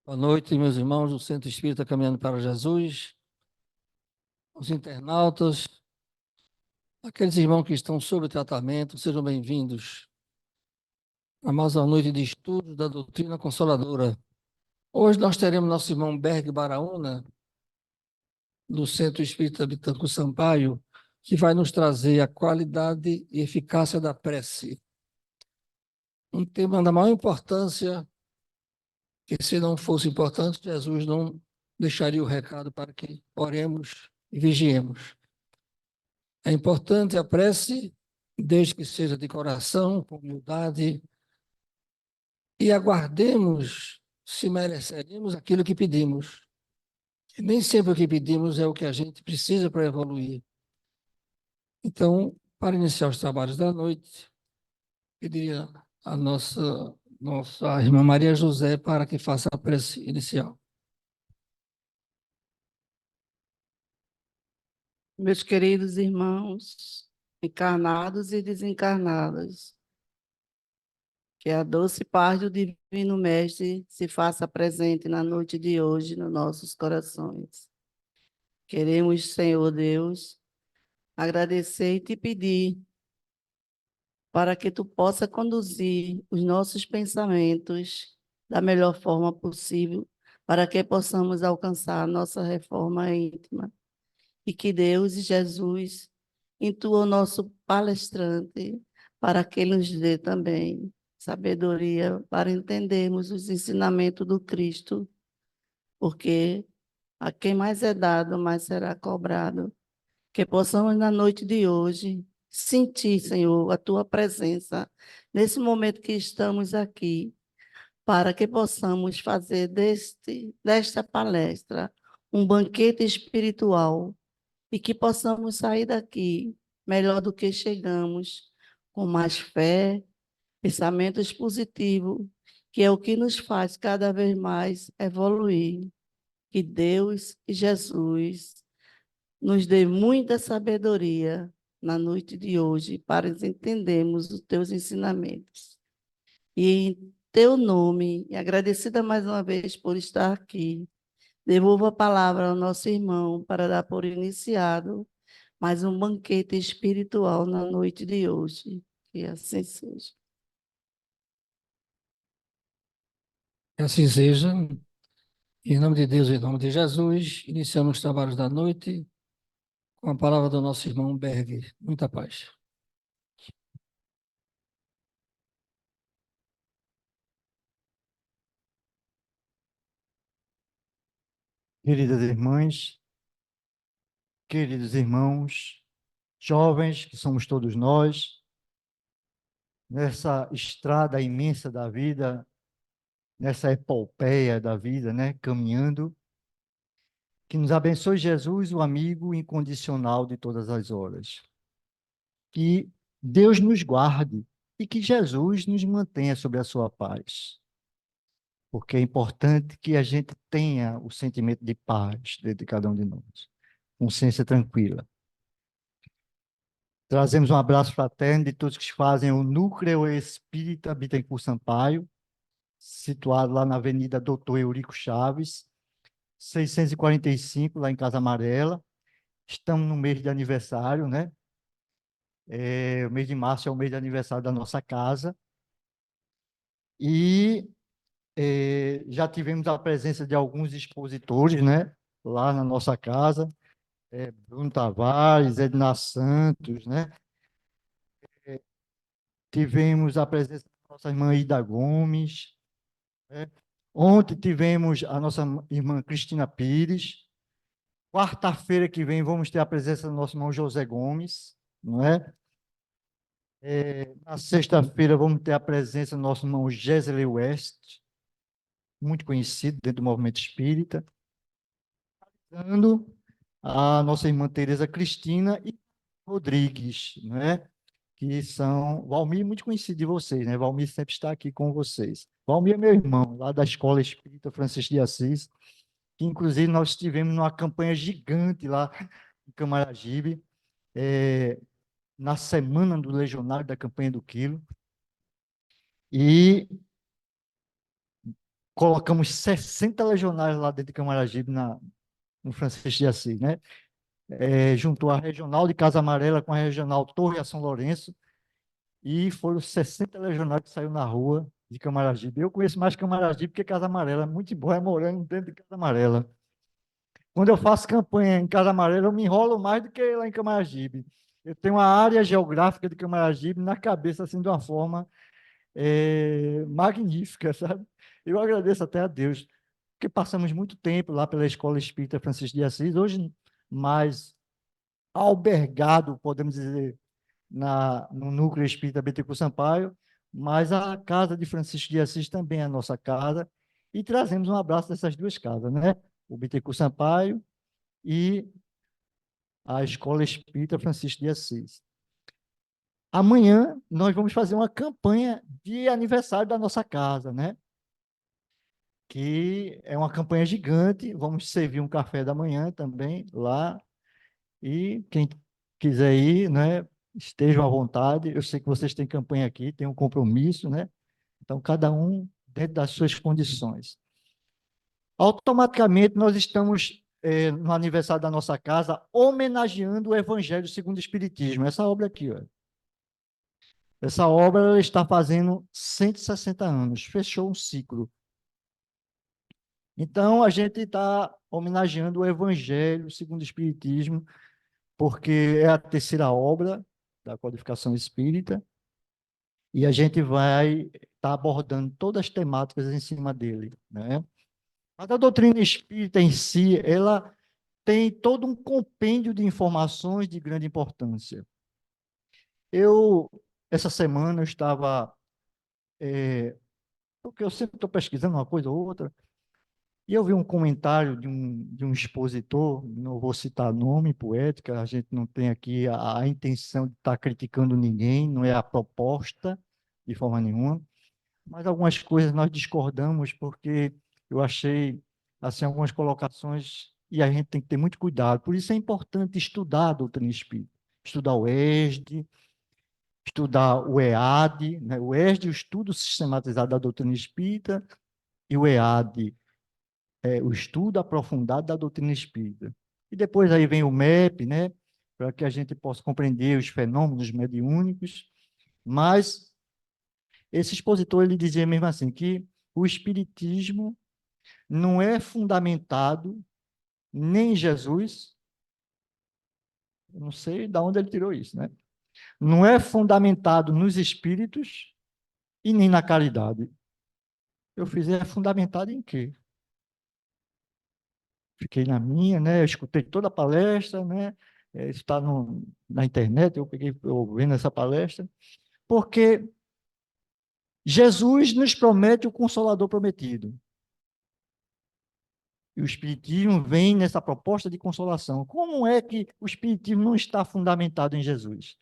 Boa noite, meus irmãos do Centro Espírita Caminhando para Jesus, os internautas, aqueles irmãos que estão sob tratamento, sejam bem-vindos a mais uma noite de estudo da doutrina consoladora. Hoje nós teremos nosso irmão Berg Baraúna, do Centro Espírita Bitâncourt Sampaio, que vai nos trazer a qualidade e eficácia da prece. Um tema da maior importância, que se não fosse importante, Jesus não deixaria o recado para que oremos e vigiemos. É importante a prece, desde que seja de coração, com humildade, e aguardemos se mereceremos aquilo que pedimos. E nem sempre o que pedimos é o que a gente precisa para evoluir. Então, para iniciar os trabalhos da noite, pediria a nossa irmã Maria José para que faça a prece inicial. Meus queridos irmãos, encarnados e desencarnados, que a doce paz do Divino Mestre se faça presente na noite de hoje nos nossos corações. Queremos, Senhor Deus, agradecer e te pedir para que tu possa conduzir os nossos pensamentos da melhor forma possível, para que possamos alcançar a nossa reforma íntima. E que Deus e Jesus intua o nosso palestrante para que ele nos dê também sabedoria para entendermos os ensinamentos do Cristo, porque a quem mais é dado, mais será cobrado. Que possamos, na noite de hoje, sentir, Senhor, a tua presença nesse momento que estamos aqui, para que possamos fazer desta palestra um banquete espiritual e que possamos sair daqui melhor do que chegamos, com mais fé, pensamentos positivos, que é o que nos faz cada vez mais evoluir. Que Deus e Jesus nos dê muita sabedoria na noite de hoje para entendermos os teus ensinamentos. E em teu nome, e agradecida mais uma vez por estar aqui, devolvo a palavra ao nosso irmão para dar por iniciado mais um banquete espiritual na noite de hoje. Que assim seja. Que assim seja, em nome de Deus e em nome de Jesus, iniciamos os trabalhos da noite com a palavra do nosso irmão Berg. Muita paz. Queridas irmãs, queridos irmãos, jovens que somos todos nós, nessa estrada imensa da vida, nessa epopeia da vida, né, caminhando, que nos abençoe Jesus, o amigo incondicional de todas as horas. Que Deus nos guarde e que Jesus nos mantenha sobre a sua paz. Porque é importante que a gente tenha o sentimento de paz dentro de cada um de nós, consciência tranquila. Trazemos um abraço fraterno de todos que fazem o Núcleo Espírita Bittencourt Sampaio, situado lá na Avenida Doutor Eurico Chaves, 645, lá em Casa Amarela. Estamos no mês de aniversário, né? O mês de março é o mês de aniversário da nossa casa. E já tivemos a presença de alguns expositores, né? Lá na nossa casa. Bruno Tavares, Edna Santos, né? Tivemos a presença da nossa irmã Ida Gomes, né? Ontem tivemos a nossa irmã Cristina Pires. Quarta-feira que vem vamos ter a presença do nosso irmão José Gomes, não é? Na sexta-feira vamos ter a presença do nosso irmão Gesley West, muito conhecido dentro do movimento espírita. Dando a nossa irmã Tereza Cristina e Rodrigues, né? Que são... Valmir, muito conhecido de vocês, né? Valmir sempre está aqui com vocês. Valmir é meu irmão, lá da Escola Espírita Francisco de Assis, que inclusive nós estivemos numa campanha gigante lá em Camaragibe, na semana do Legionário da campanha do Quilo, e colocamos 60 legionários lá dentro de Camaragibe, no Francisco de Assis, né? Juntou a regional de Casa Amarela com a regional Torre a São Lourenço, e foram 60 legionários que saíram na rua de Camaragibe. Eu conheço mais Camaragibe que Casa Amarela, é muito bom morando dentro de Casa Amarela. Quando eu faço campanha em Casa Amarela, eu me enrolo mais do que lá em Camaragibe. Eu tenho uma área geográfica de Camaragibe na cabeça, assim, de uma forma magnífica, sabe? Eu agradeço até a Deus, porque passamos muito tempo lá pela Escola Espírita Francisco de Assis, hoje mais albergado, podemos dizer, no Núcleo Espírita Bittencourt Sampaio, mas a Casa de Francisco de Assis também é a nossa casa, e trazemos um abraço dessas duas casas, né? O Bittencourt Sampaio e a Escola Espírita Francisco de Assis. Amanhã nós vamos fazer uma campanha de aniversário da nossa casa, né? Que é uma campanha gigante. Vamos servir um café da manhã também lá. E quem quiser ir, né? Estejam à vontade. Eu sei que vocês têm campanha aqui, têm um compromisso, né? Então, cada um dentro das suas condições. Automaticamente, nós estamos, no aniversário da nossa casa, homenageando o Evangelho segundo o Espiritismo. Essa obra aqui, ó. Essa obra ela está fazendo 160 anos, fechou um ciclo. Então, a gente está homenageando o Evangelho segundo o Espiritismo, porque é a terceira obra da codificação espírita, e a gente vai estar abordando todas as temáticas em cima dele, né? Mas a doutrina espírita em si, ela tem todo um compêndio de informações de grande importância. Essa semana, eu estava, porque eu sempre estou pesquisando uma coisa ou outra, e eu vi um comentário de um expositor, não vou citar nome por ética, a gente não tem aqui a intenção de estar criticando ninguém, não é a proposta de forma nenhuma, mas algumas coisas nós discordamos porque eu achei assim algumas colocações e a gente tem que ter muito cuidado. Por isso é importante estudar a doutrina espírita, estudar o ESD, estudar o EAD, né? O ESD, o Estudo Sistematizado da Doutrina Espírita, e o EAD, o estudo aprofundado da doutrina espírita. E depois aí vem o MEP, né, para que a gente possa compreender os fenômenos mediúnicos, mas esse expositor ele dizia mesmo assim que o espiritismo não é fundamentado nem em Jesus, eu não sei de onde ele tirou isso, né? Não é fundamentado nos espíritos e nem na caridade. Eu fiz, é fundamentado em quê? Fiquei na minha, né? Eu escutei toda a palestra, né? Está na internet, eu peguei ouvindo essa palestra, porque Jesus nos promete o Consolador prometido. E o Espiritismo vem nessa proposta de consolação. Como é que o Espiritismo não está fundamentado em Jesus?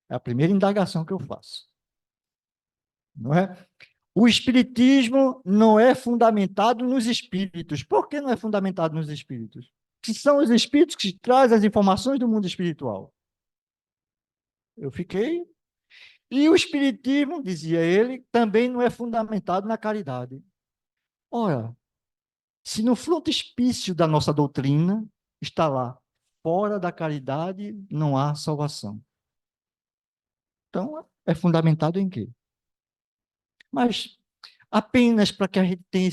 É a primeira indagação que eu faço. Não é? O Espiritismo não é fundamentado nos espíritos. Por que não é fundamentado nos espíritos? Que são os espíritos que trazem as informações do mundo espiritual. Eu fiquei. E o Espiritismo, dizia ele, também não é fundamentado na caridade. Ora, se no frontispício da nossa doutrina está lá, fora da caridade não há salvação. Então, é fundamentado em quê? Mas apenas para que a gente tenha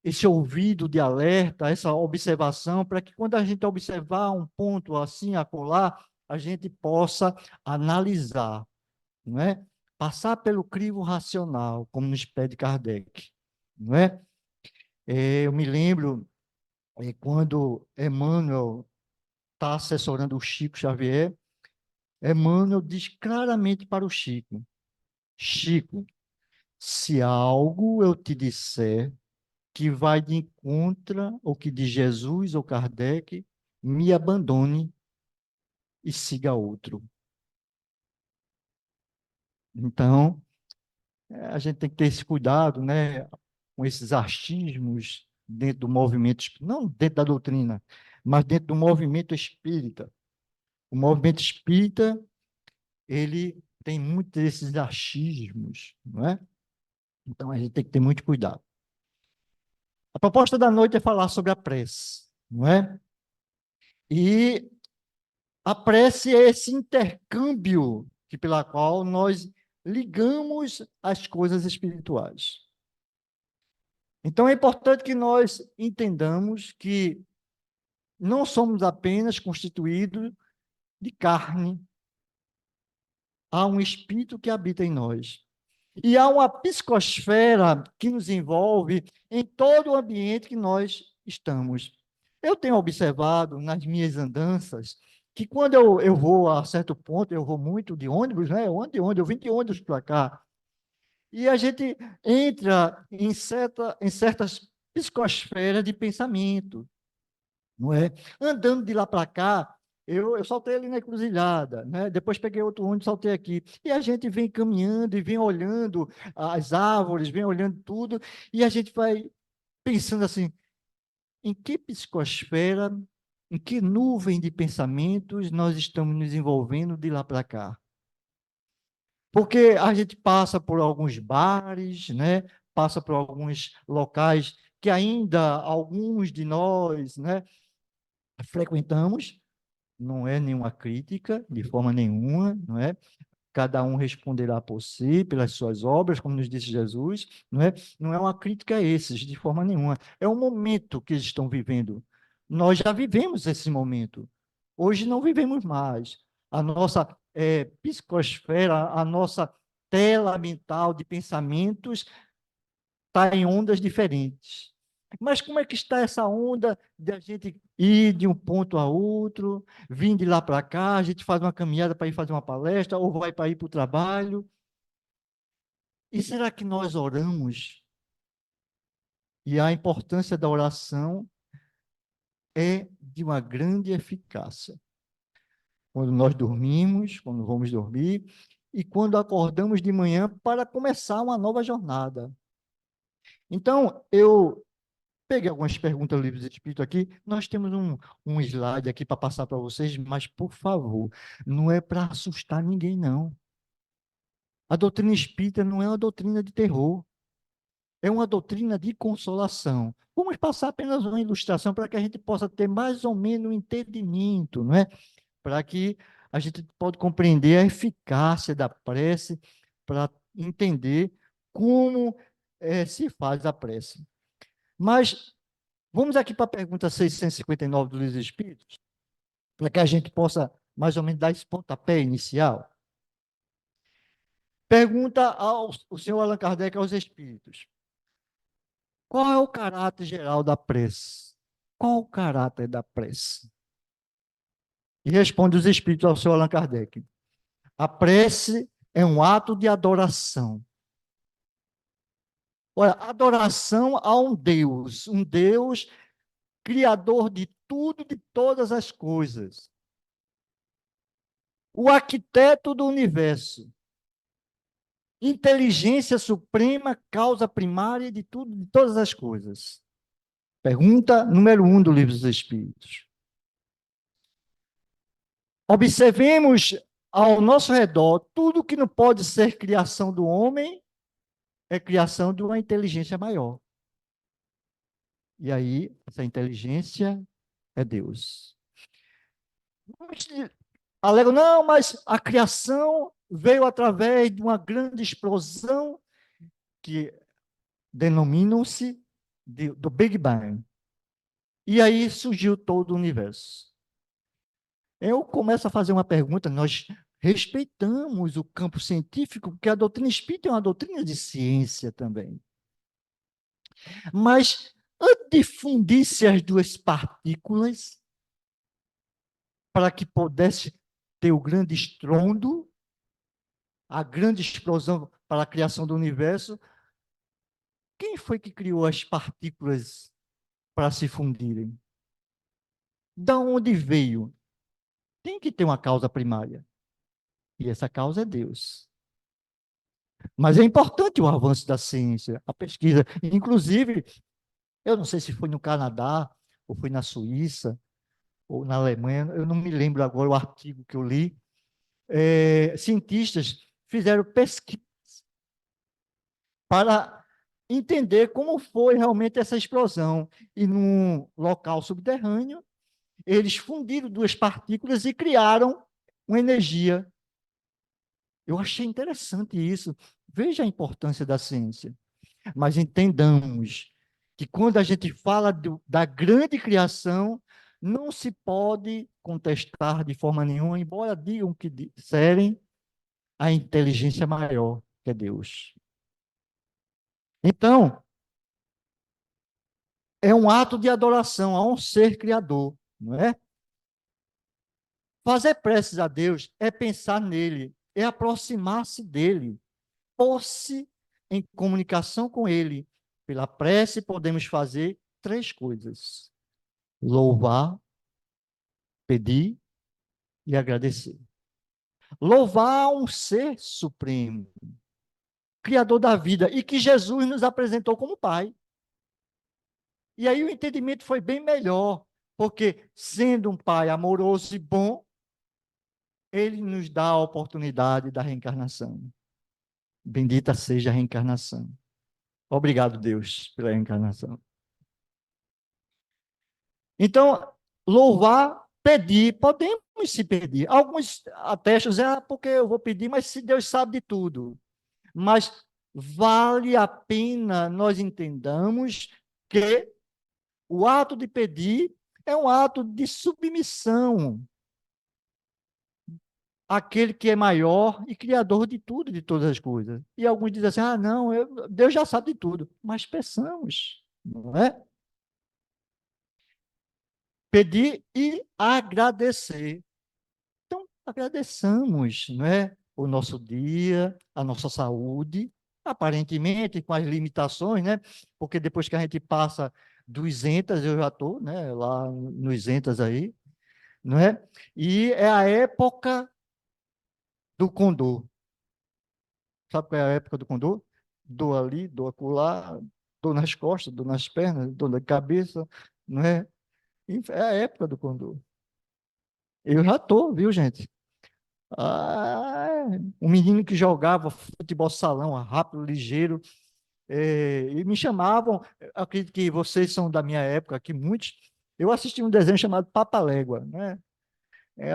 esse ouvido de alerta, essa observação, para que quando a gente observar um ponto assim, acolá, a gente possa analisar, não é? Passar pelo crivo racional, como nos pede Kardec, não é? Eu me lembro quando Emmanuel está assessorando o Chico Xavier, Emmanuel diz claramente para o Chico: Chico, se algo eu te disser que vai de encontro ao que diz Jesus ou Kardec, me abandone e siga outro. Então, a gente tem que ter esse cuidado, né, com esses achismos dentro do movimento, não dentro da doutrina, mas dentro do movimento espírita. O movimento espírita, ele tem muitos desses achismos, não é? Então, a gente tem que ter muito cuidado. A proposta da noite é falar sobre a prece, não é? E a prece é esse intercâmbio pela qual nós ligamos as coisas espirituais. Então, é importante que nós entendamos que não somos apenas constituídos de carne, há um espírito que habita em nós. E há uma psicosfera que nos envolve em todo o ambiente que nós estamos. Eu tenho observado nas minhas andanças que quando eu vou a certo ponto, eu vou muito de ônibus, né? Eu vim de ônibus para cá. E a gente entra em certas psicosferas de pensamento, não é? Andando de lá para cá, eu saltei ali na encruzilhada, né? Depois peguei outro ônibus, saltei aqui. E a gente vem caminhando e vem olhando as árvores, vem olhando tudo, e a gente vai pensando assim, em que psicosfera, em que nuvem de pensamentos nós estamos nos envolvendo de lá para cá? Porque a gente passa por alguns bares, né? Passa por alguns locais que ainda alguns de nós, né, frequentamos, não é nenhuma crítica, de forma nenhuma, não é? Cada um responderá por si, pelas suas obras, como nos disse Jesus, não é? Não é uma crítica a esses, de forma nenhuma. É um momento que eles estão vivendo. Nós já vivemos esse momento. Hoje não vivemos mais. A nossa psicosfera, a nossa tela mental de pensamentos está em ondas diferentes. Mas como é que está essa onda de a gente ir de um ponto a outro, vir de lá para cá, a gente faz uma caminhada para ir fazer uma palestra, ou vai para ir para o trabalho? E será que nós oramos? E a importância da oração é de uma grande eficácia. Quando nós dormimos, quando vamos dormir, e quando acordamos de manhã para começar uma nova jornada. Então, eu peguei algumas perguntas do Livro do Espírito aqui. Nós temos um slide aqui para passar para vocês, mas, por favor, não é para assustar ninguém, não. A doutrina espírita não é uma doutrina de terror, é uma doutrina de consolação. Vamos passar apenas uma ilustração para que a gente possa ter mais ou menos um entendimento, não é? Para que a gente possa compreender a eficácia da prece, para entender como se faz a prece. Mas vamos aqui para a pergunta 659 do Livro dos Espíritos, para que a gente possa mais ou menos dar esse pontapé inicial. Pergunta ao senhor Allan Kardec aos Espíritos: qual é o caráter geral da prece? Qual o caráter da prece? E responde os Espíritos ao senhor Allan Kardec: a prece é um ato de adoração. Olha, adoração a um Deus criador de tudo, de todas as coisas, o arquiteto do universo, inteligência suprema, causa primária de tudo, de todas as coisas. Pergunta número 1 do Livro dos Espíritos. Observemos ao nosso redor, tudo que não pode ser criação do homem é criação de uma inteligência maior. E aí, essa inteligência é Deus. Alegam, não, mas a criação veio através de uma grande explosão que denominam-se do Big Bang. E aí surgiu todo o universo. Eu começo a fazer uma pergunta, nós respeitamos o campo científico, porque a doutrina espírita é uma doutrina de ciência também. Mas, antes de fundir-se as duas partículas, para que pudesse ter o grande estrondo, a grande explosão para a criação do universo, quem foi que criou as partículas para se fundirem? Da onde veio? Tem que ter uma causa primária. E essa causa é Deus. Mas é importante o avanço da ciência, a pesquisa. Inclusive, eu não sei se foi no Canadá, ou foi na Suíça, ou na Alemanha, eu não me lembro agora o artigo que eu li. Cientistas fizeram pesquisa para entender como foi realmente essa explosão. E num local subterrâneo, eles fundiram duas partículas e criaram uma energia. Eu achei interessante isso. Veja a importância da ciência. Mas entendamos que quando a gente fala da grande criação, não se pode contestar de forma nenhuma, embora digam que disserem, a inteligência maior, que é Deus. Então, é um ato de adoração a um ser criador, não é? Fazer preces a Deus é pensar nele, é aproximar-se dele, pôr-se em comunicação com ele. Pela prece, podemos fazer três coisas: louvar, pedir e agradecer. Louvar um ser supremo, criador da vida, e que Jesus nos apresentou como Pai. E aí o entendimento foi bem melhor, porque sendo um Pai amoroso e bom, ele nos dá a oportunidade da reencarnação. Bendita seja a reencarnação. Obrigado, Deus, pela reencarnação. Então, louvar, pedir, podemos se pedir. Alguns atestam, porque eu vou pedir, mas se Deus sabe de tudo. Mas vale a pena nós entendamos que o ato de pedir é um ato de submissão àquele que é maior e criador de tudo, de todas as coisas. E alguns dizem assim, não, Deus já sabe de tudo. Mas peçamos, não é? Pedir e agradecer. Então, agradeçamos, não é? O nosso dia, a nossa saúde, aparentemente com as limitações, né? Porque depois que a gente passa dos Entas, eu já estou, né, lá nos Entas aí, não é? E é a época do condor. Sabe qual é a época do condor? Dor ali, dor acolá, dor nas costas, dor nas pernas, dor na cabeça, não é? É a época do condor. Eu já estou, viu, gente? Um menino que jogava futebol salão, rápido, ligeiro, e me chamavam, acredito que vocês são da minha época, aqui muitos, eu assisti um desenho chamado Papalégua, né?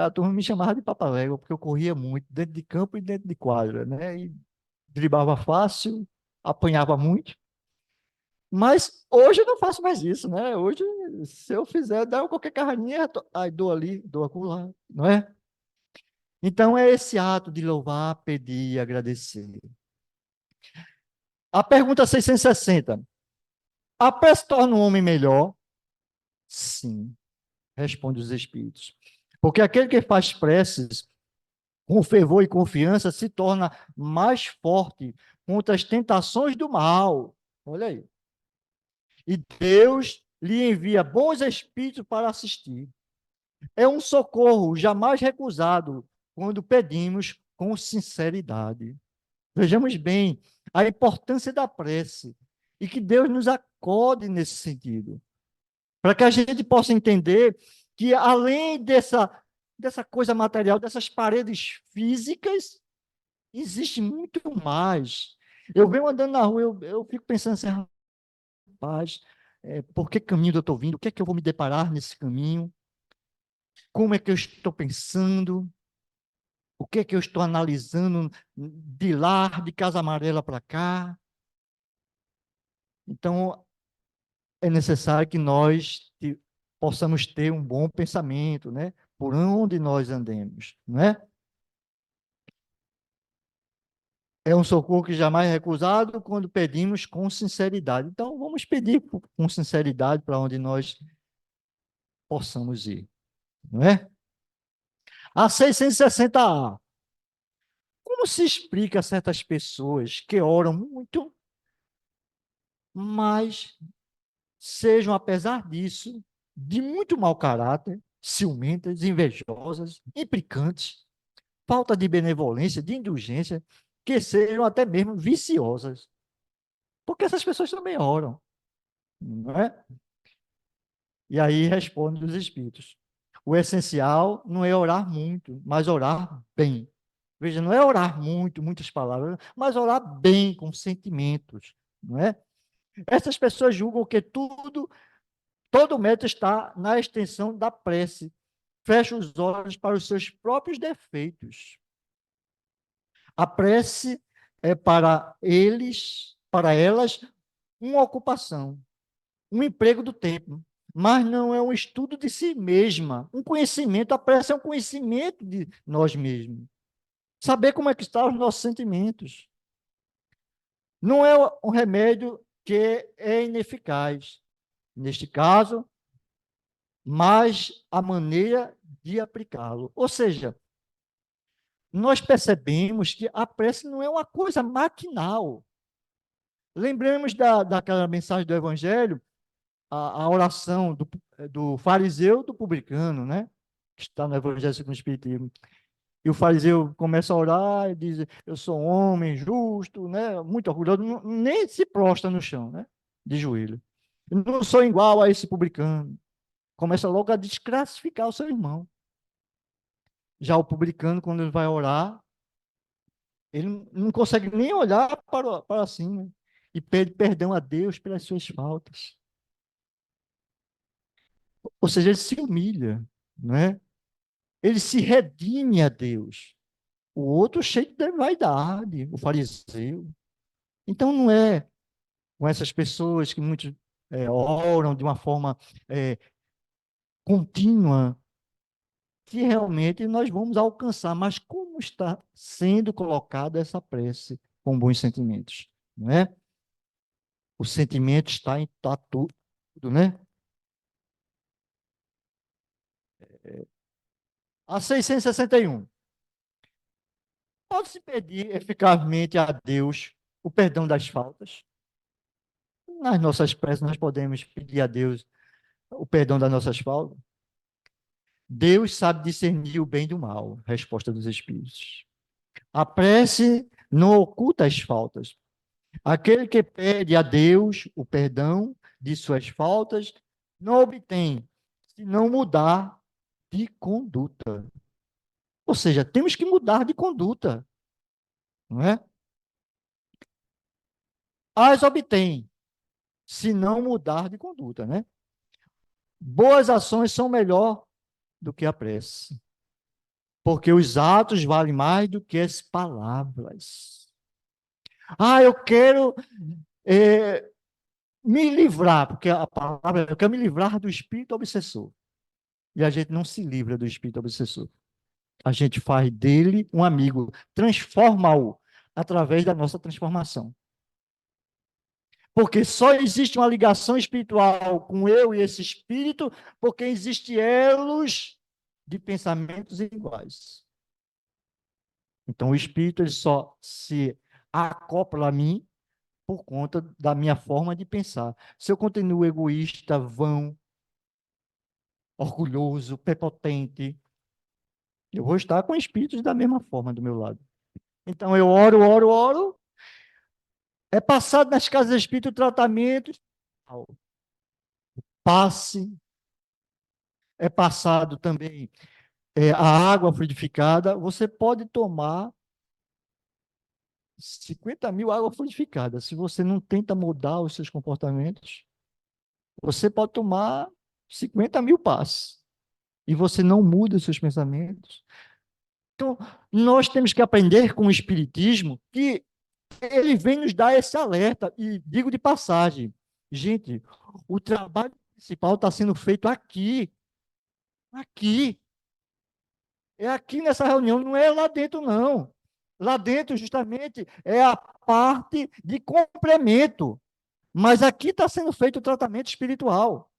A turma me chamava de Papalégua, porque eu corria muito, dentro de campo e dentro de quadra, né? E driblava fácil, apanhava muito, mas hoje eu não faço mais isso, né? Hoje, se eu fizer, dá qualquer carrinha, aí dou ali, dou acolá, não é? Então, é esse ato de louvar, pedir e agradecer. A pergunta 660. A prece torna o homem melhor? Sim, responde os Espíritos. Porque aquele que faz preces com fervor e confiança se torna mais forte contra as tentações do mal. Olha aí. E Deus lhe envia bons espíritos para assistir. É um socorro jamais recusado quando pedimos com sinceridade. Vejamos bem a importância da prece e que Deus nos acode nesse sentido, para que a gente possa entender que além dessa coisa material, dessas paredes físicas, existe muito mais. Eu venho andando na rua, eu fico pensando assim, rapaz, por que caminho eu estou vindo? O que é que eu vou me deparar nesse caminho? Como é que eu estou pensando? O que é que eu estou analisando de lá, de Casa Amarela para cá? Então, é necessário que nós possamos ter um bom pensamento, né? Por onde nós andemos, não é? É um socorro que jamais é recusado quando pedimos com sinceridade. Então, vamos pedir com sinceridade para onde nós possamos ir, não é? A 660A. Como se explica a certas pessoas que oram muito, mas sejam, apesar disso, de muito mau caráter, ciumentas, invejosas, implicantes, falta de benevolência, de indulgência, que sejam até mesmo viciosas. Porque essas pessoas também oram, não é? E aí responde os espíritos. O essencial não é orar muito, mas orar bem. Veja, não é orar muito, muitas palavras, mas orar bem, com sentimentos, não é? Essas pessoas julgam que todo o mérito está na extensão da prece. Fecha os olhos para os seus próprios defeitos. A prece é para eles, para elas, uma ocupação, um emprego do tempo, mas não é um estudo de si mesma, um conhecimento. A prece é um conhecimento de nós mesmos. Saber como é que estão os nossos sentimentos. Não é um remédio que é ineficaz, neste caso, mas a maneira de aplicá-lo. Ou seja, nós percebemos que a prece não é uma coisa maquinal. Lembremos daquela mensagem do Evangelho, a oração do fariseu e do publicano, né? Que está no Evangelho segundo o Espiritismo. E o fariseu começa a orar e diz: eu sou um homem justo, né? Muito orgulhoso, nem se prostra no chão, né? De joelho. Eu não sou igual a esse publicano. Começa logo a desclassificar o seu irmão. Já o publicano, quando ele vai orar, ele não consegue nem olhar para cima e pede perdão a Deus pelas suas faltas. Ou seja, ele se humilha, né? Ele se redime a Deus. O outro cheio de vaidade, o fariseu. Então, não é com essas pessoas que muitos oram de uma forma contínua que realmente nós vamos alcançar. Mas como está sendo colocada essa prece com bons sentimentos, não é? O sentimento está tudo, né? A 661. Pode-se pedir eficazmente a Deus o perdão das faltas? Nas nossas preces, nós podemos pedir a Deus o perdão das nossas faltas? Deus sabe discernir o bem do mal. Resposta dos Espíritos. A prece não oculta as faltas. Aquele que pede a Deus o perdão de suas faltas não obtém, se não mudar de conduta. Ou seja, temos que mudar de conduta, não é? As obtém, se não mudar de conduta, né? Boas ações são melhor do que a prece, porque os atos valem mais do que as palavras. Ah, eu quero me livrar, porque a palavra, eu quero me livrar do espírito obsessor. E a gente não se livra do espírito obsessor. A gente faz dele um amigo, transforma-o através da nossa transformação. Porque só existe uma ligação espiritual com eu e esse espírito, porque existem elos de pensamentos iguais. Então, o espírito ele só se acopla a mim por conta da minha forma de pensar. Se eu continuo egoísta, vão, orgulhoso, prepotente, eu vou estar com espíritos da mesma forma do meu lado. Então, eu oro, oro, oro. É passado nas casas espíritas o tratamento, passe. É passado também a água fluidificada. Você pode tomar 50 mil águas fluidificadas. Se você não tenta mudar os seus comportamentos, você pode tomar 50 mil passes. E você não muda os seus pensamentos. Então, nós temos que aprender com o Espiritismo que ele vem nos dar esse alerta. E digo de passagem, gente, o trabalho principal está sendo feito aqui. Aqui. É aqui nessa reunião, não é lá dentro, não. Lá dentro, justamente, é a parte de complemento. Mas aqui está sendo feito o tratamento espiritual.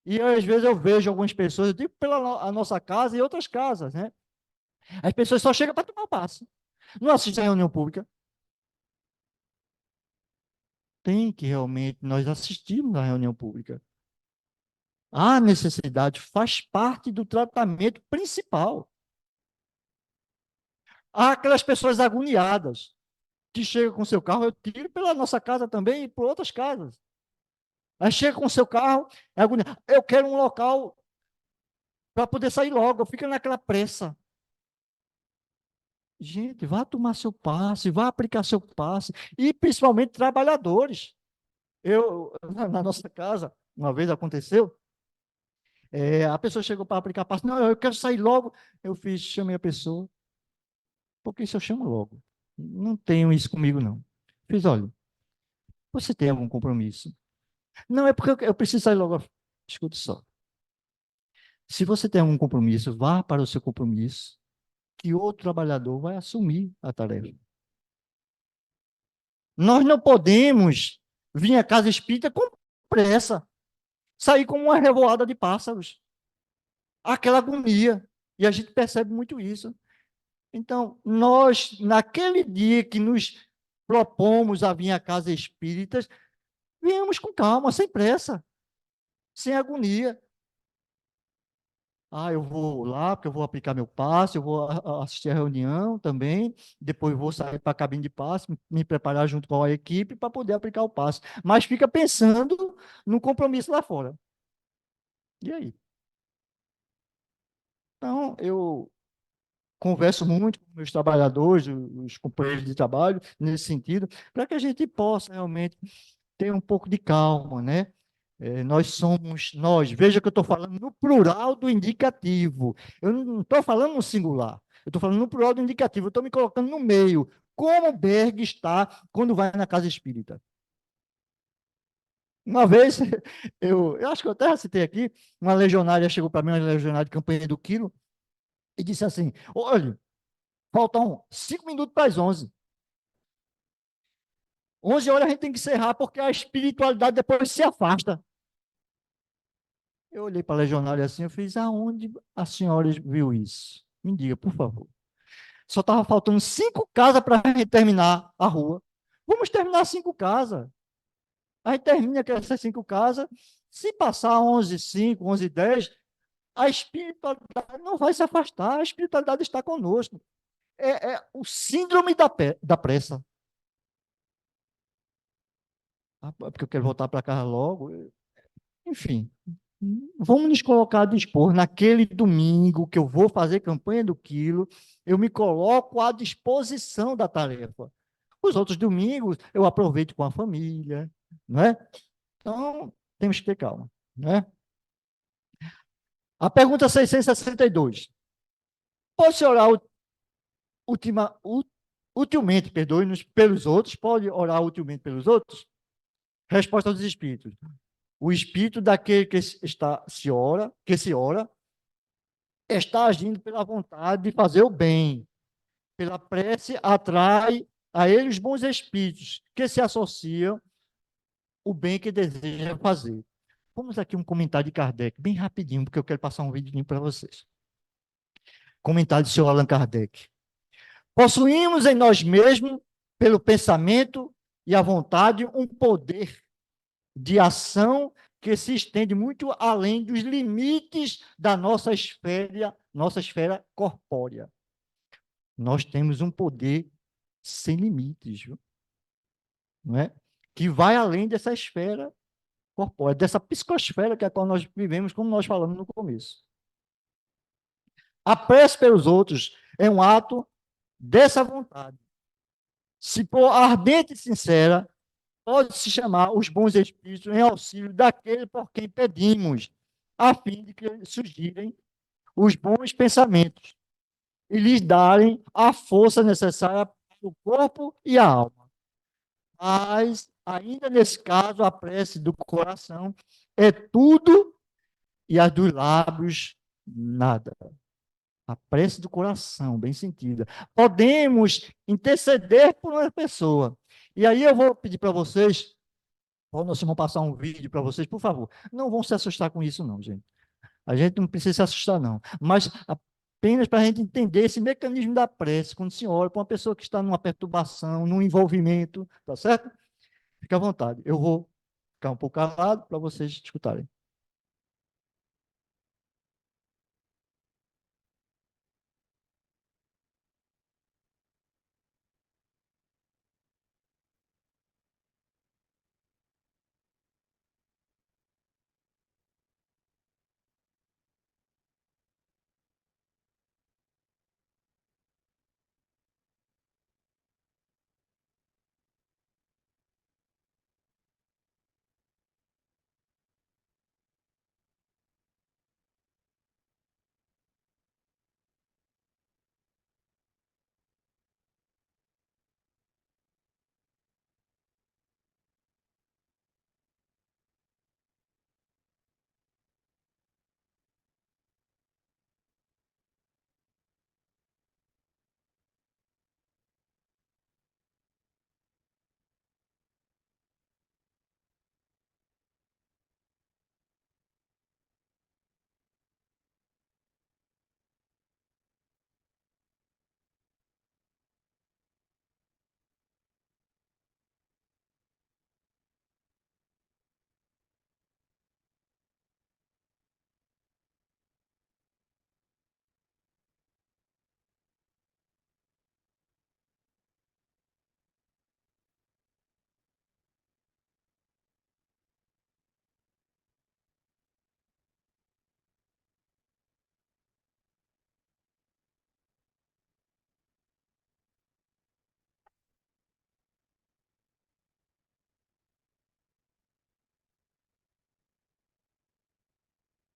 E às vezes eu vejo algumas pessoas, eu digo pela a nossa casa e outras casas, né? As pessoas só chegam para tomar o passe. Não assistem a reunião pública. Tem que realmente nós assistirmos à reunião pública. A necessidade faz parte do tratamento principal. Há aquelas pessoas agoniadas que chegam com seu carro, eu tiro pela nossa casa também e por outras casas. Aí chega com seu carro, é agoniado. Eu quero um local para poder sair logo, fica naquela pressa. Gente, vá tomar seu passe, vá aplicar seu passe, e principalmente trabalhadores. Na nossa casa, uma vez aconteceu, a pessoa chegou para aplicar passe, não, eu quero sair logo. Eu fiz, chamei a pessoa, porque isso eu chamo logo. Não tenho isso comigo, não. Fiz, olha, você tem algum compromisso? Não, é porque eu preciso sair logo. Escuta só. Se você tem algum compromisso, vá para o seu compromisso, que outro trabalhador vai assumir a tarefa. Nós não podemos vir à casa espírita com pressa, sair como uma revoada de pássaros. Aquela agonia. E a gente percebe muito isso. Então, nós, naquele dia que nos propomos a vir à casa espírita, viemos com calma, sem pressa, sem agonia. Ah, eu vou lá, porque eu vou aplicar meu passe, eu vou assistir a reunião também, depois vou sair para a cabine de passe, me preparar junto com a equipe para poder aplicar o passe. Mas fica pensando no compromisso lá fora. E aí? Então, eu converso muito com meus trabalhadores, os companheiros de trabalho, nesse sentido, para que a gente possa realmente ter um pouco de calma, né? Nós somos nós. Veja que eu estou falando no plural do indicativo. Eu não estou falando no singular. Eu estou falando no plural do indicativo. Eu estou me colocando no meio. Como Berg está quando vai na casa espírita. Uma vez, eu acho que eu até citei aqui, uma legionária chegou para mim, uma legionária de campanha do Quilo, e disse assim: olha, faltam 5 minutos para as 11. 11 horas a gente tem que encerrar, porque a espiritualidade depois se afasta. Eu olhei para a legionária assim, eu fiz, aonde a senhora viu isso? Me diga, por favor. Só estava faltando 5 casas para a gente terminar a rua. Vamos terminar 5 casas. A gente termina essas 5 casas. Se passar 11h05, 11h10, a espiritualidade não vai se afastar. A espiritualidade está conosco. É o síndrome da pressa. Ah, porque eu quero voltar para casa logo. Enfim, vamos nos colocar a dispor. Naquele domingo que eu vou fazer campanha do quilo, eu me coloco à disposição da tarefa. Os outros domingos eu aproveito com a família, não é? Então, temos que ter calma, né? A pergunta 662. Pode-se orar utilmente, perdoe-nos, pelos outros? Pode orar utilmente pelos outros? Resposta dos espíritos. O espírito daquele que se ora, está agindo pela vontade de fazer o bem. Pela prece, atrai a ele os bons espíritos que se associam o bem que deseja fazer. Vamos aqui um comentário de Kardec, bem rapidinho, porque eu quero passar um vídeo para vocês. Comentário do senhor Allan Kardec. Possuímos em nós mesmos, pelo pensamento e a vontade, um poder de ação que se estende muito além dos limites da nossa esfera corpórea. Nós temos um poder sem limites, viu? Não é? Que vai além dessa esfera corpórea, dessa psicosfera que é a qual nós vivemos, como nós falamos no começo. A prece pelos outros é um ato dessa vontade. Se for ardente e sincera, pode-se chamar os bons espíritos em auxílio daquele por quem pedimos, a fim de que surgirem os bons pensamentos e lhes darem a força necessária para o corpo e a alma. Mas, ainda nesse caso, a prece do coração é tudo e a dos lábios, nada. A prece do coração, bem sentida. Podemos interceder por uma pessoa. E aí eu vou pedir para vocês, quando nós vamos passar um vídeo para vocês, por favor, não vão se assustar com isso, não, gente. A gente não precisa se assustar, não. Mas apenas para a gente entender esse mecanismo da prece, quando se olha para uma pessoa que está numa perturbação, num envolvimento, tá certo? Fique à vontade. Eu vou ficar um pouco calado para vocês escutarem.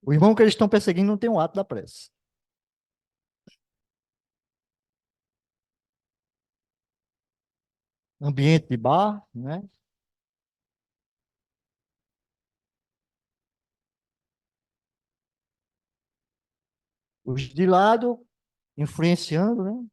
O irmão que eles estão perseguindo não tem o ato da prece. Ambiente de bar, né? Os de lado influenciando, né?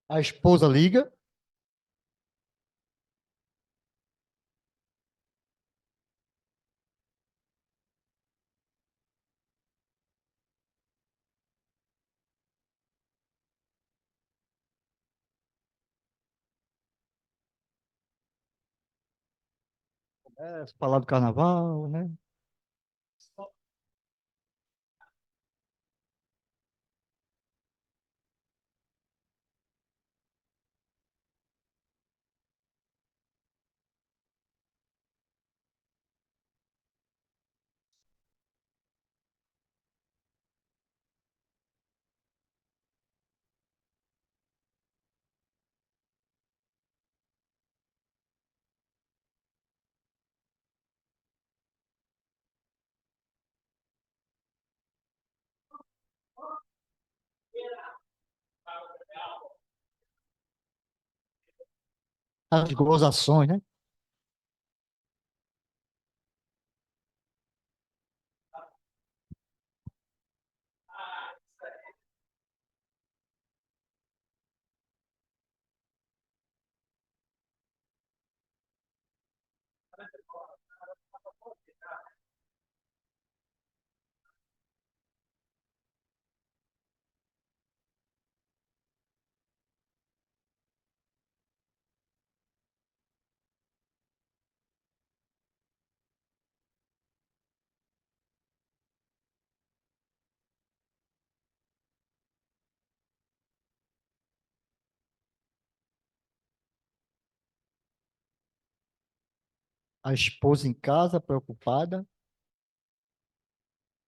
A esposa liga, começa a falar do carnaval, né? As gozações, né? A esposa em casa, preocupada,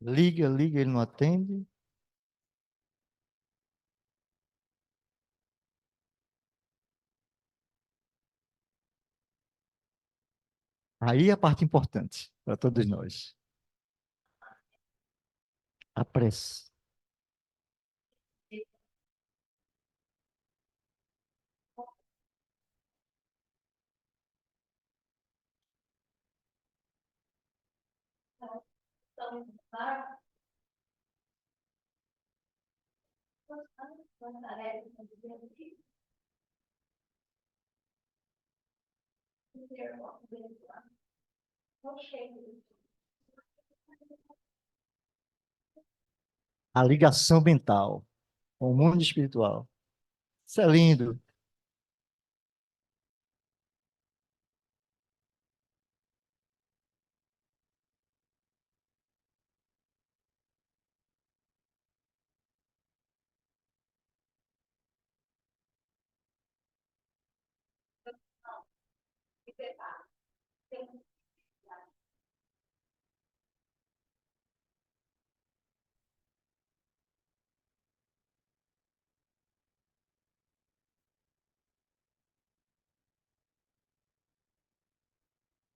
liga, liga, ele não atende. Aí a parte importante para todos nós, a prece. A ligação mental com o mundo espiritual. Isso é lindo.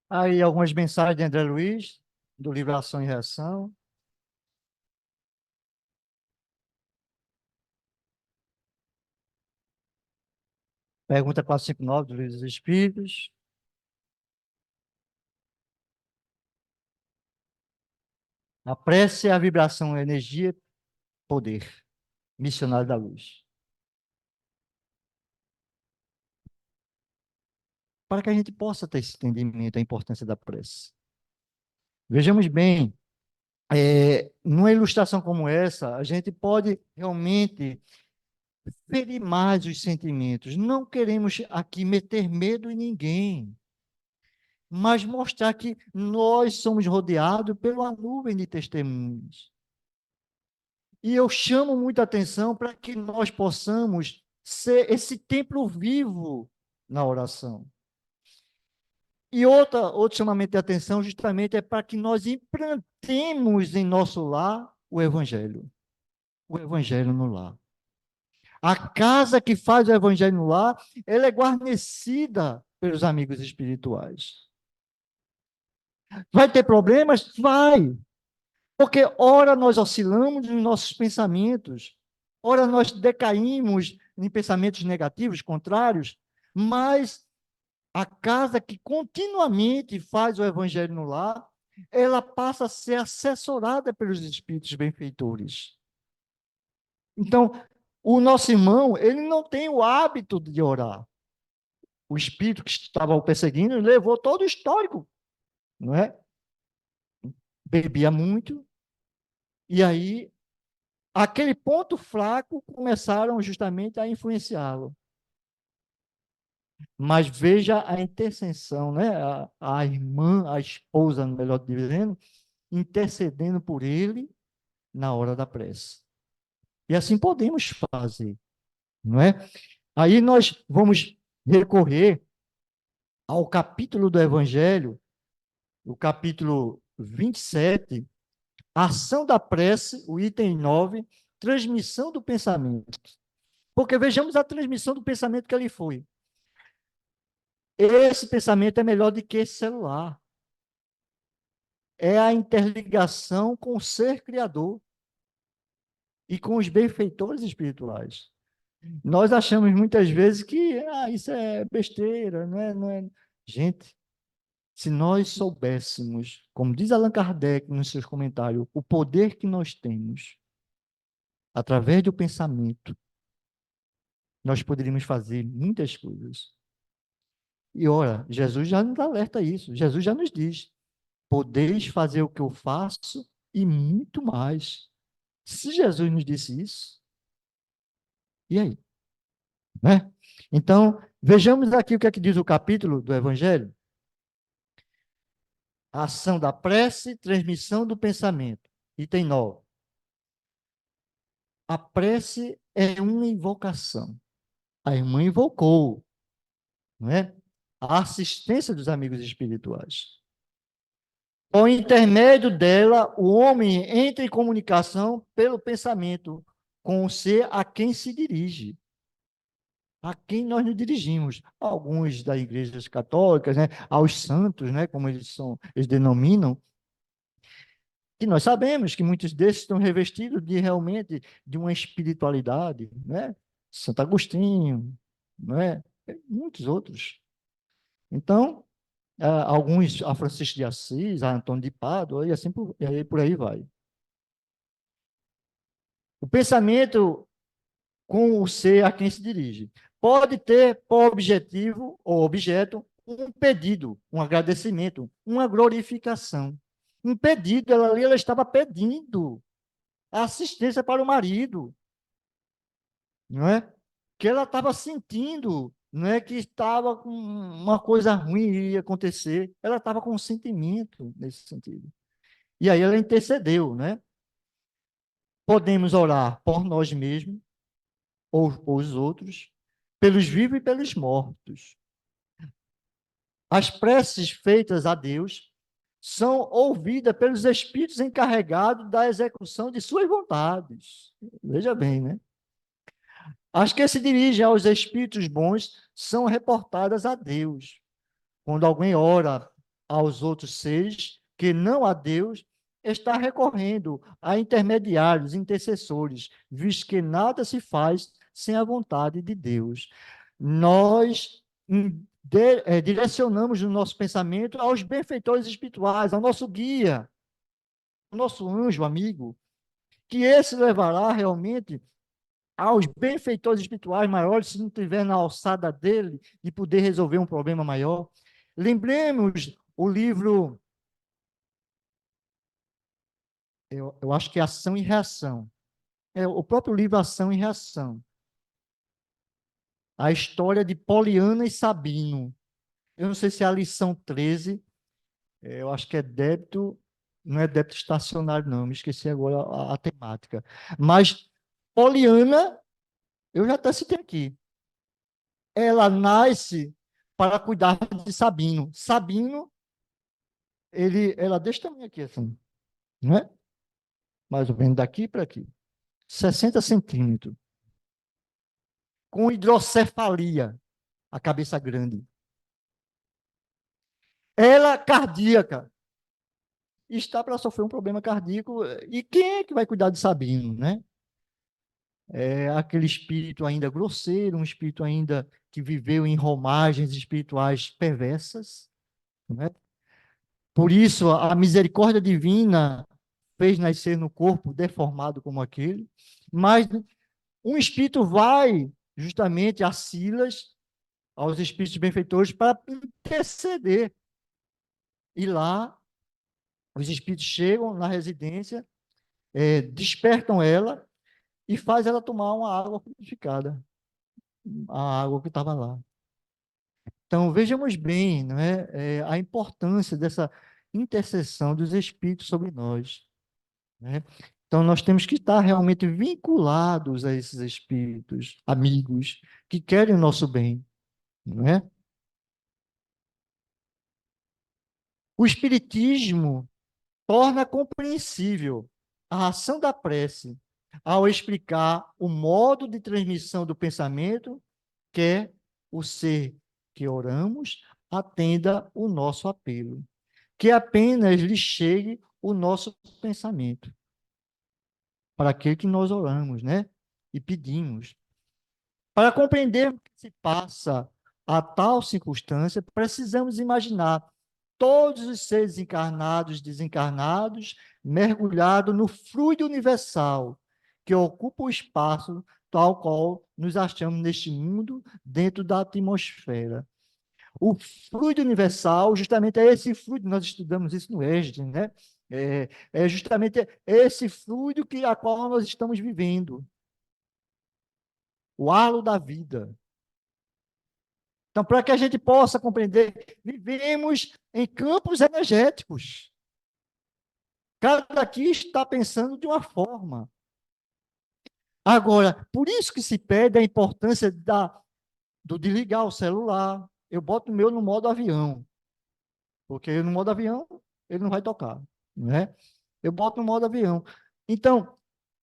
Aí algumas mensagens de André Luiz, do livro Ação e Reação. Pergunta 459 do Livro dos Espíritos. A prece é a vibração, energia, poder. Missionário da luz. Para que a gente possa ter esse entendimento da importância da prece. Vejamos bem, numa ilustração como essa, a gente pode realmente ferir mais os sentimentos. Não queremos aqui meter medo em ninguém, mas mostrar que nós somos rodeados pela nuvem de testemunhas. E eu chamo muita atenção para que nós possamos ser esse templo vivo na oração. E outro chamamento de atenção justamente é para que nós implantemos em nosso lar o Evangelho. O Evangelho no lar. A casa que faz o Evangelho no lar, ela é guarnecida pelos amigos espirituais. Vai ter problemas? Vai. Porque ora nós oscilamos nos nossos pensamentos, ora nós decaímos em pensamentos negativos, contrários, mas a casa que continuamente faz o evangelho no lar, ela passa a ser assessorada pelos espíritos benfeitores. Então, o nosso irmão, ele não tem o hábito de orar. O espírito que estava o perseguindo levou todo o histórico, não é? Bebia muito, e aí aquele ponto fraco começaram justamente a influenciá-lo. Mas veja a intercessão, né? A irmã, a esposa, melhor dizendo, intercedendo por ele na hora da prece. E assim podemos fazer, não é? Aí nós vamos recorrer ao capítulo do Evangelho, o capítulo 27, ação da prece, o item 9, transmissão do pensamento. Porque vejamos a transmissão do pensamento que ali foi. Esse pensamento é melhor do que esse celular. É a interligação com o ser criador e com os benfeitores espirituais. Nós achamos muitas vezes que isso é besteira, não é. Gente, se nós soubéssemos, como diz Allan Kardec nos seus comentários, o poder que nós temos através do pensamento, nós poderíamos fazer muitas coisas. E ora, Jesus já nos alerta isso, Jesus já nos diz: podeis fazer o que eu faço e muito mais. Se Jesus nos disse isso, e aí? Né? Então, vejamos aqui o que é que diz o capítulo do Evangelho. A ação da prece, transmissão do pensamento. Item 9. A prece é uma invocação. A irmã invocou, não é? A assistência dos amigos espirituais. Por intermédio dela, o homem entra em comunicação pelo pensamento com o ser a quem se dirige, a quem nós nos dirigimos. Alguns das igrejas católicas, né, aos santos, né, como eles denominam, que nós sabemos que muitos desses estão revestidos de realmente de uma espiritualidade, né? Santo Agostinho, né? Muitos outros. Então, alguns a Francisco de Assis, a Antônio de Pádua, e por aí vai. O pensamento com o ser a quem se dirige pode ter por objetivo ou objeto um pedido, um agradecimento, uma glorificação. Um pedido, ela estava pedindo assistência para o marido, não é? Que ela estava sentindo, não é que estava com uma coisa ruim ia acontecer, ela estava com um sentimento nesse sentido. E aí ela intercedeu, né? Podemos orar por nós mesmos ou os outros, pelos vivos e pelos mortos. As preces feitas a Deus são ouvidas pelos espíritos encarregados da execução de suas vontades. Veja bem, né? As que se dirigem aos espíritos bons são reportadas a Deus. Quando alguém ora aos outros seres que não a Deus, está recorrendo a intermediários, intercessores, visto que nada se faz sem a vontade de Deus. Nós direcionamos o nosso pensamento aos benfeitores espirituais, ao nosso guia, ao nosso anjo amigo, que esse levará realmente aos benfeitores espirituais maiores, se não estiver na alçada dele, de poder resolver um problema maior. Lembremos o livro, eu acho que é Ação e Reação. É o próprio livro Ação e Reação. A história de Poliana e Sabino. Eu não sei se é a lição 13, eu acho que é débito, não é débito estacionário, não, me esqueci agora a temática. Mas Poliana Eu já até citei aqui. Ela nasce para cuidar de Sabino. Sabino, ela é desse tamanho aqui, assim, né? Mais ou menos daqui para aqui. 60 centímetros. Com hidrocefalia, a cabeça grande. Ela cardíaca. Está para sofrer um problema cardíaco. E quem é que vai cuidar de Sabino, né? É aquele espírito ainda grosseiro, um espírito ainda que viveu em romagens espirituais perversas, né? Por isso, a misericórdia divina fez nascer no corpo deformado como aquele, mas um espírito vai justamente a Silas, aos espíritos benfeitores, para interceder. E lá, os espíritos chegam na residência, despertam ela e faz ela tomar uma água purificada, a água que estava lá. Então, vejamos bem, não é, a importância dessa intercessão dos espíritos sobre nós, né? Então, nós temos que estar realmente vinculados a esses espíritos, amigos, que querem o nosso bem, não é? O espiritismo torna compreensível a ação da prece ao explicar o modo de transmissão do pensamento que o ser que oramos atenda o nosso apelo, que apenas lhe chegue o nosso pensamento para aquele que nós oramos, né? E pedimos. Para compreender o que se passa a tal circunstância, precisamos imaginar todos os seres encarnados e desencarnados mergulhados no fluido universal que ocupa o espaço tal qual nos achamos neste mundo, dentro da atmosfera. O fluido universal, justamente é esse fluido, nós estudamos isso no ESD, né? É justamente esse fluido a qual nós estamos vivendo, o halo da vida. Então, para que a gente possa compreender, vivemos em campos energéticos. Cada aqui está pensando de uma forma. Agora, por isso que se pede a importância de ligar o celular. Eu boto o meu no modo avião, porque no modo avião ele não vai tocar, né? Eu boto no modo avião. Então,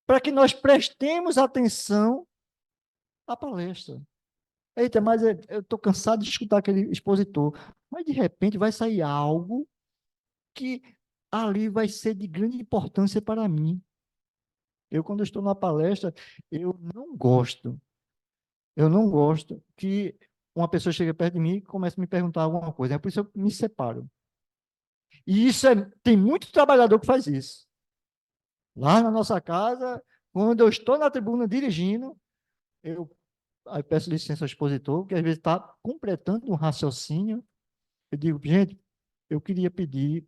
para que nós prestemos atenção à palestra. Eita, mas eu estou cansado de escutar aquele expositor. Mas, de repente, vai sair algo que ali vai ser de grande importância para mim. Eu, quando estou na palestra, eu não gosto que uma pessoa chegue perto de mim e comece a me perguntar alguma coisa. É por isso que eu me separo. E tem muito trabalhador que faz isso. Lá na nossa casa, quando eu estou na tribuna dirigindo, aí peço licença ao expositor, que às vezes está completando um raciocínio. Eu digo, gente, eu queria pedir,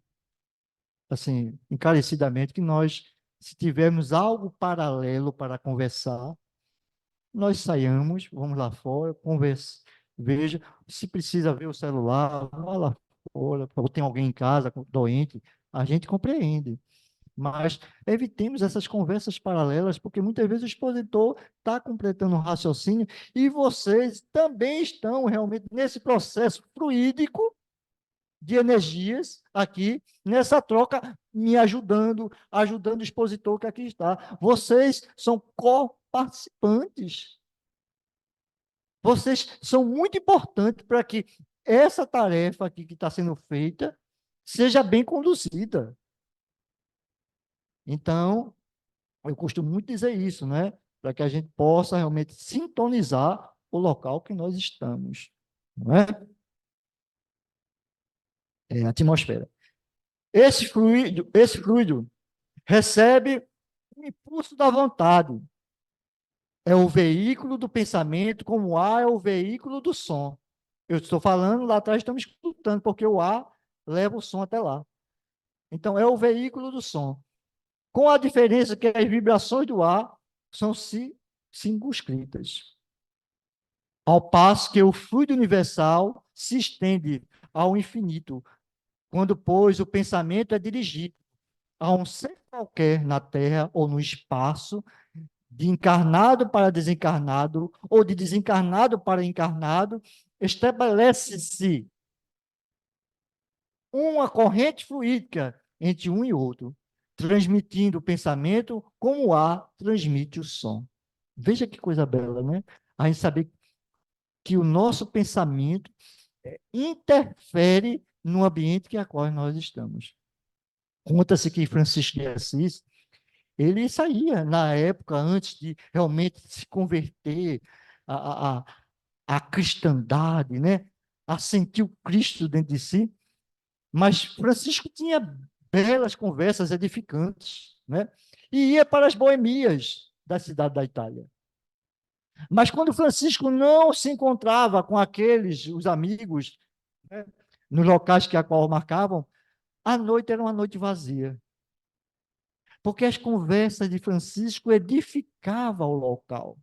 assim, encarecidamente, que nós, se tivermos algo paralelo para conversar, nós saiamos, vamos lá fora, converse, veja, se precisa ver o celular, vá lá fora, ou tem alguém em casa doente, a gente compreende. Mas evitemos essas conversas paralelas, porque muitas vezes o expositor está completando um raciocínio e vocês também estão realmente nesse processo fluídico de energias aqui, nessa troca, me ajudando o expositor que aqui está. Vocês são co-participantes. Vocês são muito importantes para que essa tarefa aqui que está sendo feita seja bem conduzida. Então, eu costumo muito dizer isso, né? Para que a gente possa realmente sintonizar o local que nós estamos, não é? É a atmosfera. Esse fluido recebe o impulso da vontade. É o veículo do pensamento, como o ar é o veículo do som. Eu estou falando, lá atrás estamos escutando, porque o ar leva o som até lá. Então, é o veículo do som. Com a diferença que as vibrações do ar são circunscritas. Ao passo que o fluido universal se estende ao infinito, quando, pois, o pensamento é dirigido a um ser qualquer na Terra ou no espaço, de encarnado para desencarnado, ou de desencarnado para encarnado, estabelece-se uma corrente fluídica entre um e outro, transmitindo o pensamento como o ar transmite o som. Veja que coisa bela, né? A gente saber que o nosso pensamento interfere no ambiente que a qual nós estamos. Conta-se que Francisco de Assis, ele saía na época, antes de realmente se converter à cristandade, né? A sentir o Cristo dentro de si, mas Francisco tinha belas conversas edificantes, né? E ia para as boemias da cidade da Itália. Mas quando Francisco não se encontrava com aqueles, os amigos, né, nos locais que a qual marcavam, a noite era uma noite vazia. Porque as conversas de Francisco edificavam o local.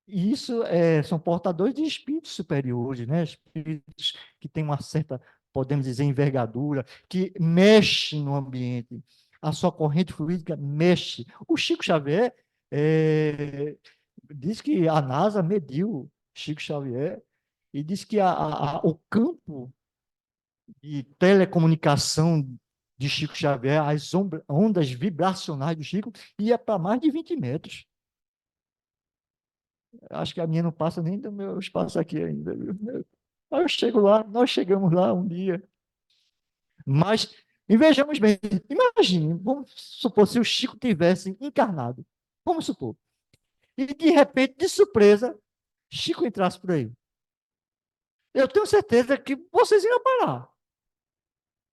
E isso são portadores de espíritos superiores, né? Espíritos que têm uma certa, podemos dizer, envergadura, que mexe no ambiente. A sua corrente fluídica mexe. O Chico Xavier diz que a NASA mediu Chico Xavier e diz que o campo de telecomunicação de Chico Xavier, as ondas vibracionais do Chico, ia para mais de 20 metros. Acho que a minha não passa nem do meu espaço aqui ainda, viu? Mas eu chego lá, nós chegamos lá um dia. Mas, e vejamos bem, imagine, vamos supor, se o Chico tivesse encarnado, vamos supor, e de repente, de surpresa, Chico entrasse por aí. Eu tenho certeza que vocês iam parar,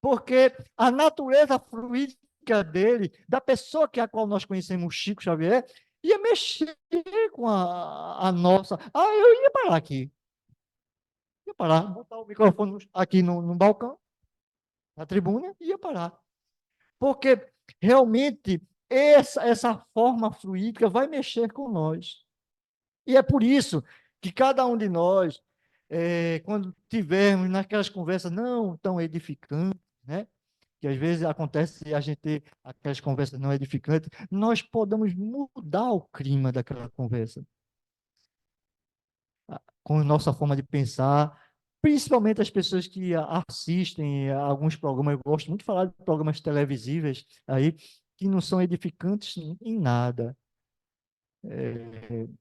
porque a natureza fluídica dele, da pessoa que a qual nós conhecemos, Chico Xavier, ia mexer com a nossa. Ah, eu ia parar aqui. Ia parar, botar o microfone aqui no balcão, na tribuna, e ia parar. Porque realmente essa forma fluídica vai mexer com nós. E é por isso que cada um de nós, quando tivermos naquelas conversas não tão edificantes, né? Que às vezes acontece a gente ter aquelas conversas não edificantes, nós podemos mudar o clima daquela conversa com a nossa forma de pensar, principalmente as pessoas que assistem a alguns programas. Eu gosto muito de falar de programas televisíveis aí, que não são edificantes em nada.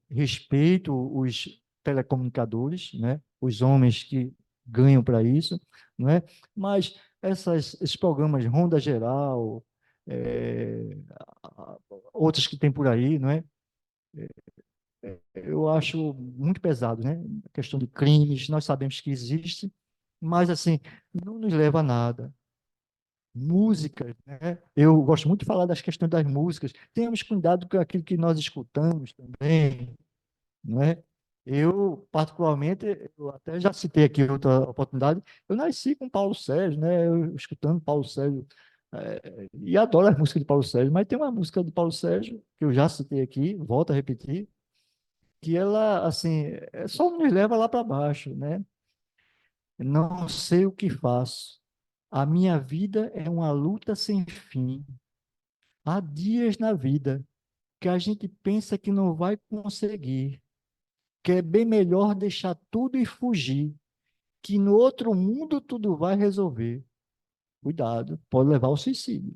Respeito os telecomunicadores, né? Os homens que ganham para isso, não é? Mas esses programas Ronda Geral, é, outros que tem por aí, não é? Eu acho muito pesado, né? A questão de crimes, nós sabemos que existe, mas assim, não nos leva a nada. Músicas, né? Eu gosto muito de falar das questões das músicas. Tenhamos cuidado com aquilo que nós escutamos também, não é? Eu, particularmente, eu até já citei aqui outra oportunidade, eu nasci com Paulo Sérgio, né? Eu, escutando Paulo Sérgio, e adoro as músicas de Paulo Sérgio, mas tem uma música de Paulo Sérgio, que eu já citei aqui, volto a repetir, que ela, assim, só nos leva lá para baixo, né? Não sei o que faço. A minha vida é uma luta sem fim. Há dias na vida que a gente pensa que não vai conseguir, que é bem melhor deixar tudo e fugir, que no outro mundo tudo vai resolver. Cuidado, pode levar ao suicídio.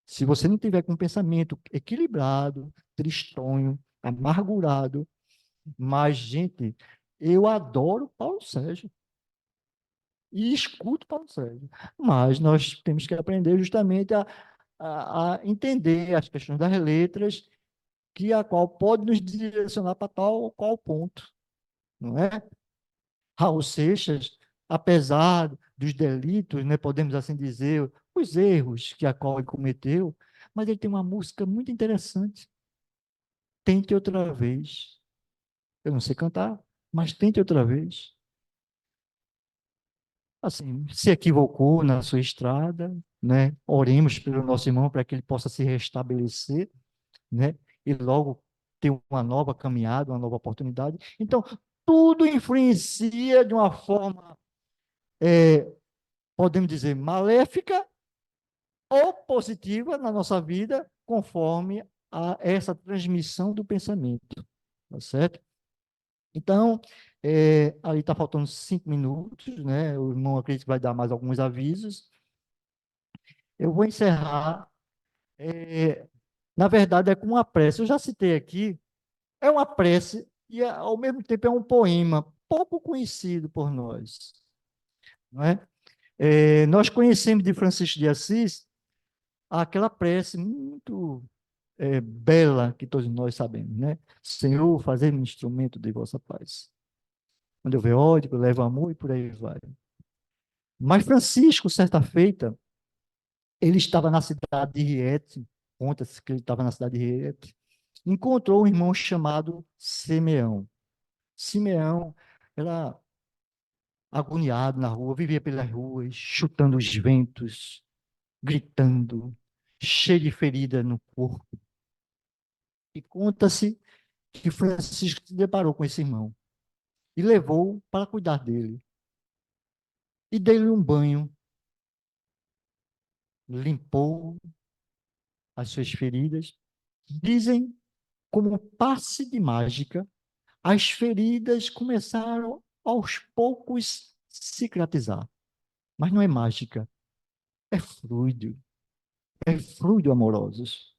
Se você não tiver com um pensamento equilibrado, tristonho, amargurado, mas, gente, eu adoro Paulo Sérgio. E escuto Paulo Sérgio. Mas nós temos que aprender justamente a entender as questões das letras, que a qual pode nos direcionar para tal ou qual ponto, não é? Raul Seixas, apesar dos delitos, né, podemos assim dizer, os erros que a qual ele cometeu, mas ele tem uma música muito interessante. Tente outra vez. Eu não sei cantar, mas tente outra vez. Assim, se equivocou na sua estrada, né? Oremos pelo nosso irmão para que ele possa se restabelecer, né? E logo ter uma nova caminhada, uma nova oportunidade. Então, tudo influencia de uma forma, podemos dizer, maléfica ou positiva na nossa vida, conforme a essa transmissão do pensamento, tá certo? Então, ali está faltando 5 minutos, né? O irmão acredito que vai dar mais alguns avisos. Eu vou encerrar. Na verdade, é com uma prece. Eu já citei aqui, é uma prece e, ao mesmo tempo, é um poema pouco conhecido por nós, não é? Nós conhecemos de Francisco de Assis aquela prece muito bela que todos nós sabemos, né? Senhor, fazei-me instrumento de vossa paz. Quando eu ver ódio, eu levo amor e por aí vai. Mas Francisco, certa feita, ele estava na cidade de Riete, conta-se que ele estava na cidade de Riete, encontrou um irmão chamado Simeão. Simeão era agoniado na rua, vivia pelas ruas, chutando os ventos, gritando, cheio de ferida no corpo. E conta-se que Francisco se deparou com esse irmão e levou para cuidar dele. E deu-lhe um banho, limpou as suas feridas. Dizem, como passe de mágica, as feridas começaram aos poucos cicatrizar. Mas não é mágica, é fluido amorosos.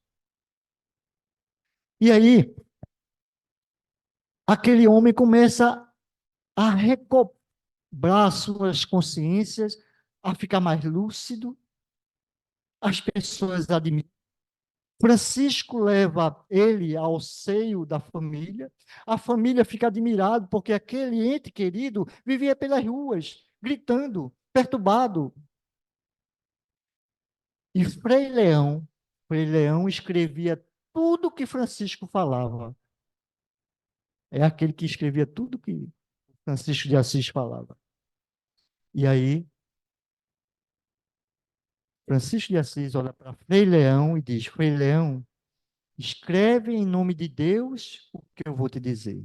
E aí, aquele homem começa a recobrar suas consciências, a ficar mais lúcido. As pessoas admitem. Francisco leva ele ao seio da família. A família fica admirada porque aquele ente querido vivia pelas ruas, gritando, perturbado. E Frei Leão escrevia tudo que Francisco falava. É aquele que escrevia tudo que Francisco de Assis falava. E aí, Francisco de Assis olha para Frei Leão e diz: Frei Leão, escreve em nome de Deus o que eu vou te dizer.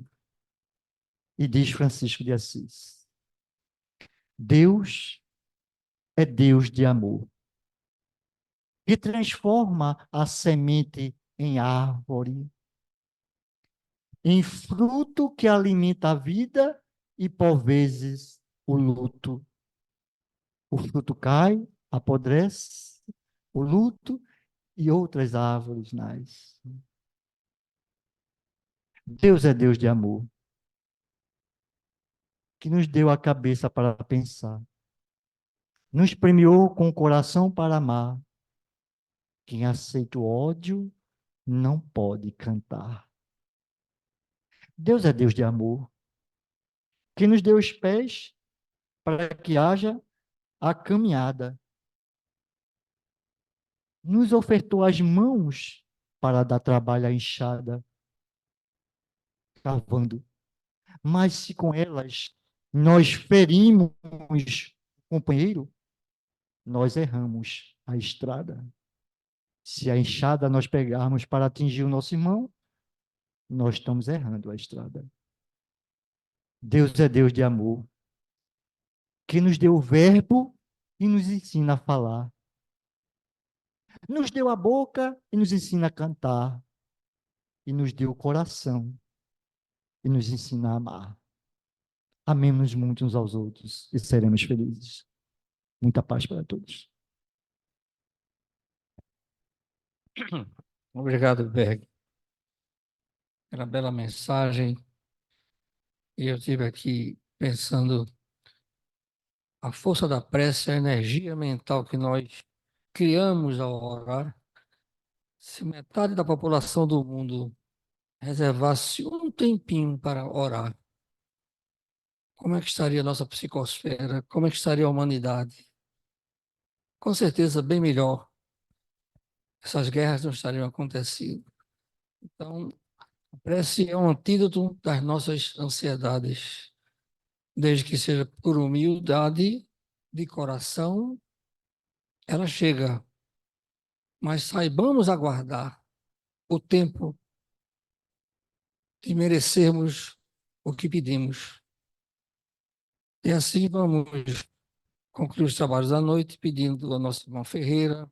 E diz Francisco de Assis: Deus é Deus de amor, que transforma a semente em árvore, em fruto que alimenta a vida e, por vezes, o luto. O fruto cai, apodrece, o luto e outras árvores nascem. Deus é Deus de amor, que nos deu a cabeça para pensar, nos premiou com o coração para amar. Quem aceita o ódio não pode cantar. Deus é Deus de amor, que nos deu os pés para que haja a caminhada. Nos ofertou as mãos para dar trabalho à enxada, cavando. Mas se com elas nós ferimos o companheiro, nós erramos a estrada. Se a enxada nós pegarmos para atingir o nosso irmão, nós estamos errando a estrada. Deus é Deus de amor, que nos deu o verbo e nos ensina a falar. Nos deu a boca e nos ensina a cantar. E nos deu o coração e nos ensina a amar. Amemos muito uns aos outros e seremos felizes. Muita paz para todos. Obrigado, Berg. Era bela mensagem. E eu estive aqui pensando a força da prece, a energia mental que nós criamos ao orar. Se metade da população do mundo reservasse um tempinho para orar, como é que estaria a nossa psicosfera? Como é que estaria a humanidade? Com certeza, bem melhor. Essas guerras não estariam acontecendo. Então, a prece é um antídoto das nossas ansiedades, desde que seja por humildade de coração, ela chega, mas saibamos aguardar o tempo de merecermos o que pedimos. E assim vamos concluir os trabalhos da noite, pedindo ao nosso irmão Ferreira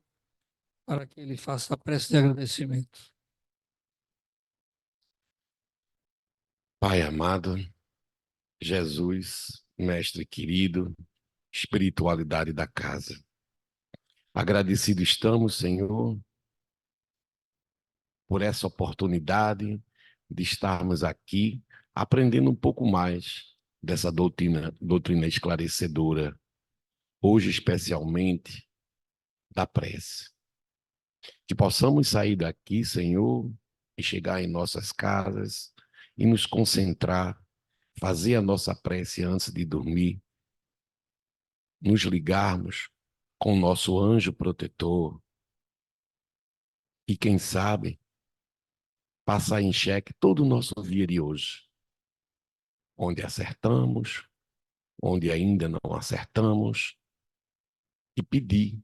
para que ele faça a prece de agradecimento. Pai amado, Jesus, mestre querido, espiritualidade da casa. Agradecido estamos, Senhor, por essa oportunidade de estarmos aqui aprendendo um pouco mais dessa doutrina esclarecedora, hoje especialmente da prece. Que possamos sair daqui, Senhor, e chegar em nossas casas e nos concentrar, fazer a nossa prece antes de dormir, nos ligarmos com o nosso anjo protetor e, quem sabe, passar em xeque todo o nosso dia de hoje, onde acertamos, onde ainda não acertamos, e pedir,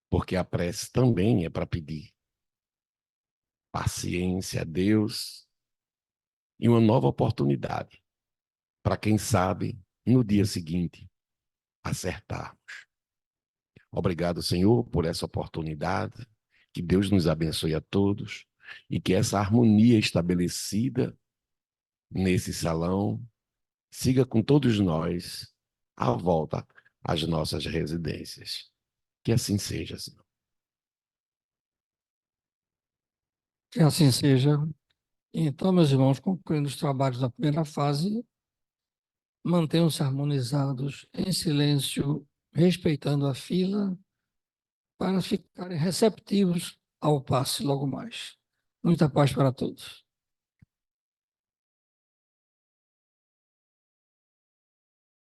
porque a prece também é para pedir. Paciência a Deus e uma nova oportunidade para, quem sabe, no dia seguinte, acertarmos. Obrigado, Senhor, por essa oportunidade. Que Deus nos abençoe a todos e que essa harmonia estabelecida nesse salão siga com todos nós à volta às nossas residências. Que assim seja, Senhor. Que assim seja. Então, meus irmãos, concluindo os trabalhos da primeira fase, mantenham-se harmonizados, em silêncio, respeitando a fila, para ficarem receptivos ao passe logo mais. Muita paz para todos.